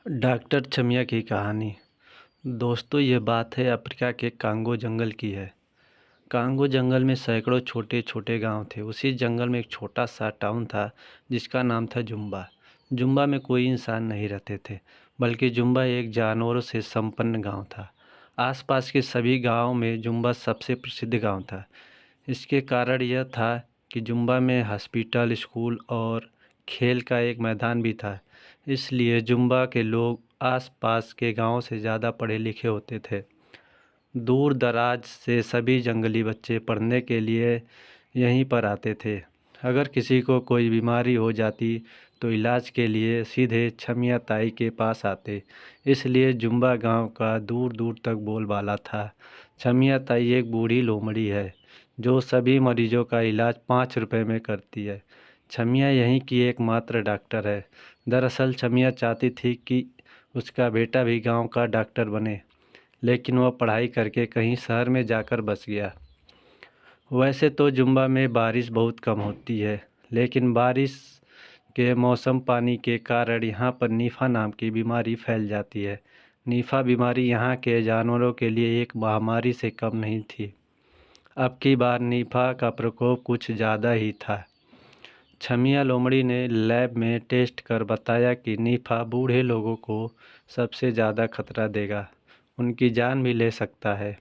Doctor छमिया की कहानी। दोस्तों, ये बात है अफ्रीका के कांगो जंगल की है। कांगो जंगल में सैकड़ों छोटे छोटे गांव थे। उसी जंगल में एक छोटा सा टाउन था जिसका नाम था जुम्बा। जुम्बा में कोई इंसान नहीं रहते थे, बल्कि जुम्बा एक जानवरों से संपन्न गांव था। आसपास के सभी गांवों में जुम्बा सबसे प्रसिद्ध गांव था। इसके कारण यह था कि जुम्बा में हॉस्पिटल, स्कूल और खेल का एक मैदान भी था। इसलिए जुम्बा के लोग आसपास के गांवों से ज़्यादा पढ़े लिखे होते थे। दूर दराज से सभी जंगली बच्चे पढ़ने के लिए यहीं पर आते थे। अगर किसी को कोई बीमारी हो जाती तो इलाज के लिए सीधे छमिया ताई के पास आते। इसलिए जुम्बा गांव का दूर दूर तक बोलबाला था। छमिया ताई एक बूढ़ी लोमड़ी है जो सभी मरीजों का इलाज 5 रुपए में करती है। छमिया यहीं की एकमात्र डॉक्टर है। दरअसल छमिया चाहती थी कि उसका बेटा भी गांव का डॉक्टर बने, लेकिन वह पढ़ाई करके कहीं शहर में जाकर बस गया। वैसे तो जुम्बा में बारिश बहुत कम होती है, लेकिन बारिश के मौसम पानी के कारण यहाँ पर नीफा नाम की बीमारी फैल जाती है। नीफा बीमारी यहाँ के जानवरों के लिए एक महामारी से कम नहीं थी। अब की बार नीफा का प्रकोप कुछ ज़्यादा ही था। छमिया लोमड़ी ने लैब में टेस्ट कर बताया कि नीफा बूढ़े लोगों को सबसे ज़्यादा खतरा देगा, उनकी जान भी ले सकता है।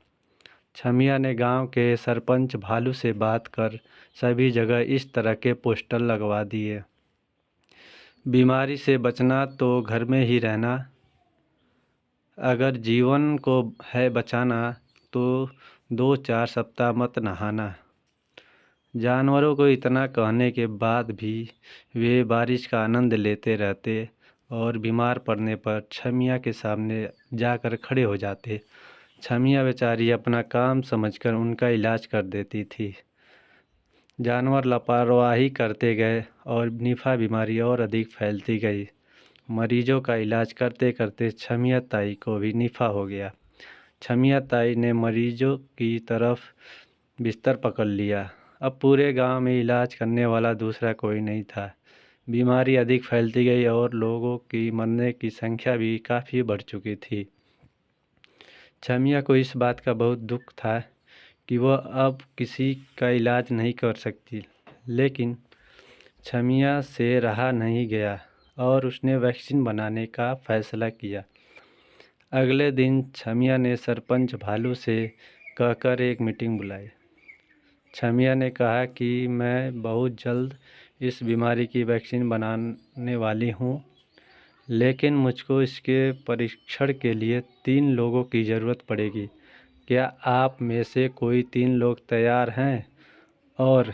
छमिया ने गांव के सरपंच भालू से बात कर सभी जगह इस तरह के पोस्टर लगवा दिए। बीमारी से बचना तो घर में ही रहना, अगर जीवन को है बचाना तो 2-4 सप्ताह मत नहाना। जानवरों को इतना कहने के बाद भी वे बारिश का आनंद लेते रहते और बीमार पड़ने पर छमिया के सामने जाकर खड़े हो जाते। छमिया बेचारी अपना काम समझकर उनका इलाज कर देती थी। जानवर लापरवाही करते गए और निफा बीमारी और अधिक फैलती गई। मरीजों का इलाज करते करते छमिया ताई को भी निफा हो गया। छमिया ताई ने मरीजों की तरफ बिस्तर पकड़ लिया। अब पूरे गांव में इलाज करने वाला दूसरा कोई नहीं था। बीमारी अधिक फैलती गई और लोगों की मरने की संख्या भी काफ़ी बढ़ चुकी थी। छमिया को इस बात का बहुत दुख था कि वह अब किसी का इलाज नहीं कर सकती, लेकिन छमिया से रहा नहीं गया और उसने वैक्सीन बनाने का फैसला किया। अगले दिन छमिया ने सरपंच भालू से कहकर एक मीटिंग बुलाई। छमिया ने कहा कि मैं बहुत जल्द इस बीमारी की वैक्सीन बनाने वाली हूँ, लेकिन मुझको इसके परीक्षण के लिए 3 लोगों की ज़रूरत पड़ेगी। क्या आप में से कोई 3 लोग तैयार हैं? और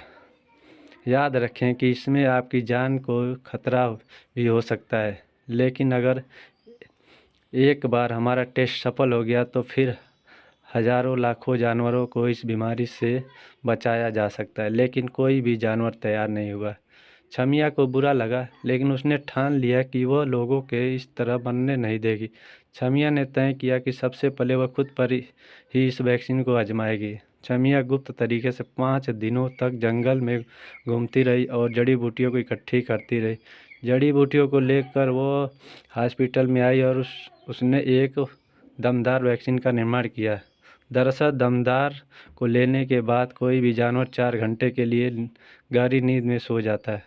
याद रखें कि इसमें आपकी जान को खतरा भी हो सकता है, लेकिन अगर एक बार हमारा टेस्ट सफल हो गया तो फिर हजारों लाखों जानवरों को इस बीमारी से बचाया जा सकता है। लेकिन कोई भी जानवर तैयार नहीं हुआ। छमिया को बुरा लगा, लेकिन उसने ठान लिया कि वह लोगों के इस तरह बनने नहीं देगी। छमिया ने तय किया कि सबसे पहले वह खुद पर ही इस वैक्सीन को आजमाएगी। छमिया गुप्त तरीके से 5 दिनों तक जंगल में घूमती रही और जड़ी बूटियों को इकट्ठी करती रही। जड़ी बूटियों को लेकर वो हॉस्पिटल में आई और उसने एक दमदार वैक्सीन का निर्माण किया। दरअसल दमदार को लेने के बाद कोई भी जानवर 4 घंटे के लिए गहरी नींद में सो जाता है।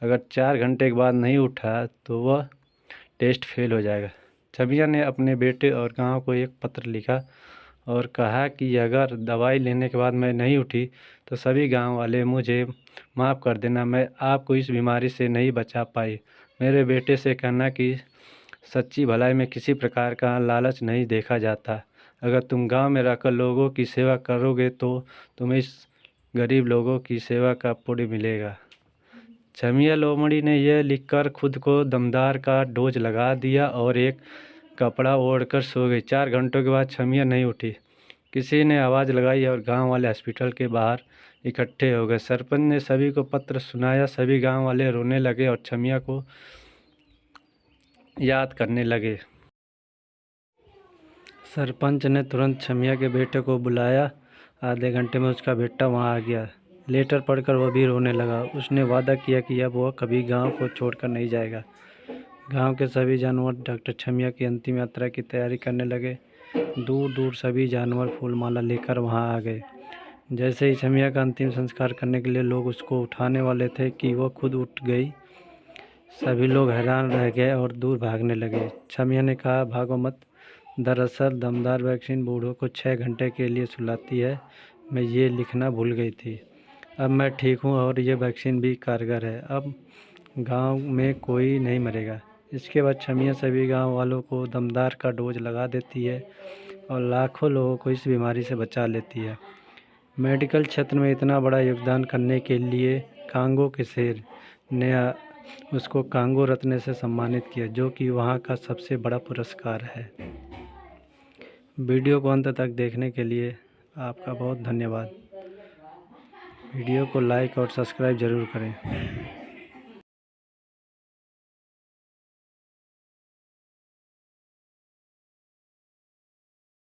अगर 4 घंटे के बाद नहीं उठा तो वह टेस्ट फेल हो जाएगा। छमिया ने अपने बेटे और गांव को एक पत्र लिखा और कहा कि अगर दवाई लेने के बाद मैं नहीं उठी तो सभी गांव वाले मुझे माफ़ कर देना, मैं आपको इस बीमारी से नहीं बचा पाई। मेरे बेटे से कहना कि सच्ची भलाई में किसी प्रकार का लालच नहीं देखा जाता। अगर तुम गांव में रहकर लोगों की सेवा करोगे तो तुम्हें इस गरीब लोगों की सेवा का पुण्य मिलेगा। छमिया लोमड़ी ने यह लिखकर खुद को दमदार का डोज लगा दिया और एक कपड़ा ओढ़कर सो गई। 4 घंटों के बाद छमिया नहीं उठी। किसी ने आवाज़ लगाई और गांव वाले हॉस्पिटल के बाहर इकट्ठे हो गए। सरपंच ने सभी को पत्र सुनाया। सभी गांव वाले रोने लगे और छमिया को याद करने लगे। सरपंच ने तुरंत छमिया के बेटे को बुलाया। आधे घंटे में उसका बेटा वहां आ गया। लेटर पढ़कर वह भी रोने लगा। उसने वादा किया कि अब वह कभी गांव को छोड़कर नहीं जाएगा। गांव के सभी जानवर डॉक्टर छमिया की अंतिम यात्रा की तैयारी करने लगे। दूर दूर सभी जानवर फूल माला लेकर वहां आ गए। जैसे ही छमिया का अंतिम संस्कार करने के लिए लोग उसको उठाने वाले थे कि वो खुद उठ गई। सभी लोग हैरान रह गए और दूर भागने लगे। छमिया ने कहा, भागो मत। दरअसल दमदार वैक्सीन बूढ़ों को 6 घंटे के लिए सुलाती है। मैं ये लिखना भूल गई थी। अब मैं ठीक हूँ और ये वैक्सीन भी कारगर है। अब गांव में कोई नहीं मरेगा। इसके बाद छमिया सभी गांव वालों को दमदार का डोज लगा देती है और लाखों लोगों को इस बीमारी से बचा लेती है। मेडिकल क्षेत्र में इतना बड़ा योगदान करने के लिए कांगो के शेर ने उसको कांगो रत्न से सम्मानित किया, जो कि वहाँ का सबसे बड़ा पुरस्कार है। वीडियो को अंत तक देखने के लिए आपका बहुत धन्यवाद। वीडियो को लाइक और सब्सक्राइब ज़रूर करें।